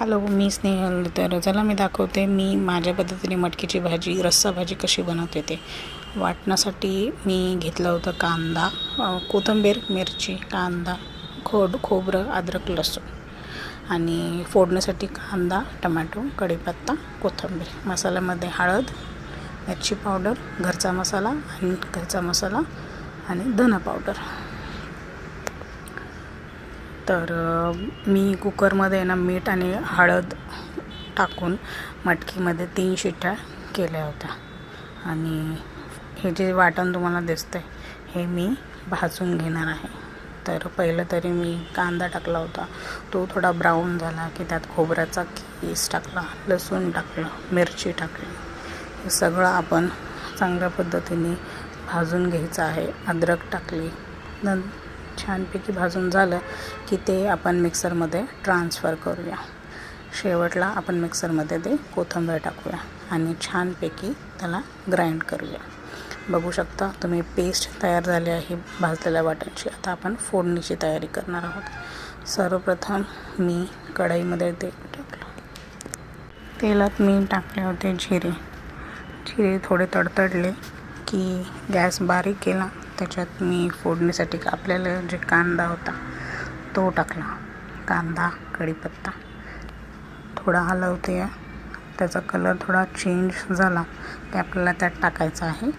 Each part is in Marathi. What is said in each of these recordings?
हॅलो, मी स्नेहल. तर चला मी दाखवते मी माझ्या पद्धतीने मटकीची भाजी, रस्सा भाजी कशी बनवते ते. वाटण्यासाठी मी घेतलं होतं कांदा, कोथिंबीर, मिरची, कांदा, खोबरं, अद्रक, लसूण आणि फोडण्यासाठी कांदा, टमॅटो, कढीपत्ता, कोथिंबीर. मसाल्यामध्ये हळद, मिरची पावडर, घरचा मसाला आणि धना पावडर. तर मी कुकरमध्ये ना मीठ आणि हळद टाकून मटकीमध्ये 3 शिट्ट्या केल्या होत्या. आणि हे जे वाटण तुम्हाला दिसतं आहे हे मी भाजून घेणार आहे. तर पहिलं तरी मी कांदा टाकला होता, तो थोडा ब्राऊन झाला की त्यात खोबऱ्याचा कीस टाकला, लसूण टाकलं, मिरची टाकली. हे सगळं आपण चांगल्या पद्धतीने भाजून घ्यायचं आहे. अद्रक टाकली. छानपैकी भाजून झालं की ते आपण मिक्सरमध्ये ट्रान्सफर करूया. शेवटला आपण मिक्सरमध्ये ते कोथिंबीर टाकूया आणि छानपैकी त्याला ग्राइंड करूया. बघू शकता तुम्ही पेस्ट तयार झाली आहे भाजलेल्या वाटणाची. आता आपण फोडणीची तयारी करणार आहोत. सर्वप्रथम मी कढईमध्ये तेल टाकलं. तेलात मी टाकले होते जिरे थोडे तडतडले की गॅस बारीक केला. त्याच्यात मी फोडणीसाठी कापलेला जे कांदा होता तो टाकला. कांदा, कढीपत्ता थोडा हलवते. त्याचा कलर थोडा चेंज झाला की आपल्याला त्यात टाकायचं आहे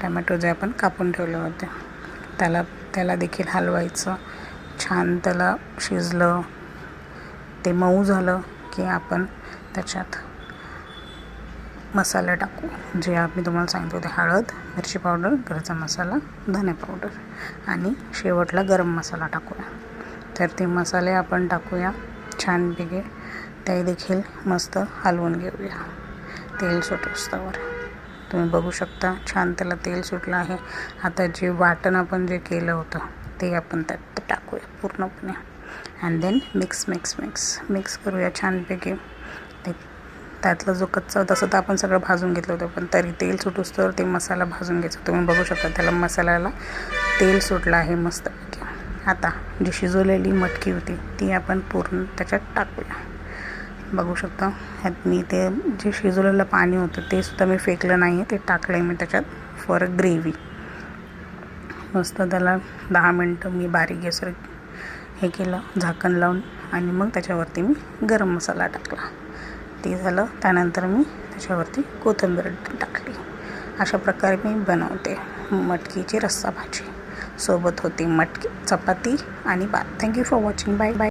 टमॅटो जे आपण कापून ठेवले होते त्याला देखील हलवायचं. छान त्याला शिजलं, ते मऊ झालं की आपण त्याच्यात मसाले टाकू. जे मी तुम्हाला सांगितलं होते, हळद, मिरची पावडर, घरचा मसाला, धने पावडर आणि शेवटला गरम मसाला टाकूया. तर ते मसाले आपण टाकूया छानपैकी. ते देखील मस्त हलवून घेऊया तेल सुटोस्तवर. तुम्ही बघू शकता छान त्याला तेल सुटलं आहे. आता जे वाटण आपण जे केलं होतं ते आपण त्यात टाकूया पूर्णपणे. अँड देन मिक्स करूया छानपैकी. त्यातला जो कच्चा तसं तर आपण सगळं भाजून घेतलं होतं, पण तरी तेल सुटूस तर ते मसाला भाजून घ्यायचा. तुम्ही बघू शकता त्याला मसाल्याला तेल सुटलं आहे मस्तपैकी. आता जी शिजवलेली मटकी होती ती आपण पूर्ण त्याच्यात टाकूया. बघू शकता ह्यात मी ते जे शिजवलेलं पाणी होतं ते सुद्धा मी फेकलं नाही, ते टाकलं आहे मी त्याच्यात फॉर ग्रेव्ही. मस्त त्याला 10 मिनटं मी बारीक गॅसवर हे केलं, झाकण लावून. आणि मग त्याच्यावरती मी गरम मसाला टाकला. ते झालं. त्यानंतर मी त्याच्यावरती कोथिंबीर टाकली. अशा प्रकारे मी बनवते मटकीची रस्सा भाजी. सोबत होती मटकी, चपाती आणि भात. Thank you for watching. Bye bye.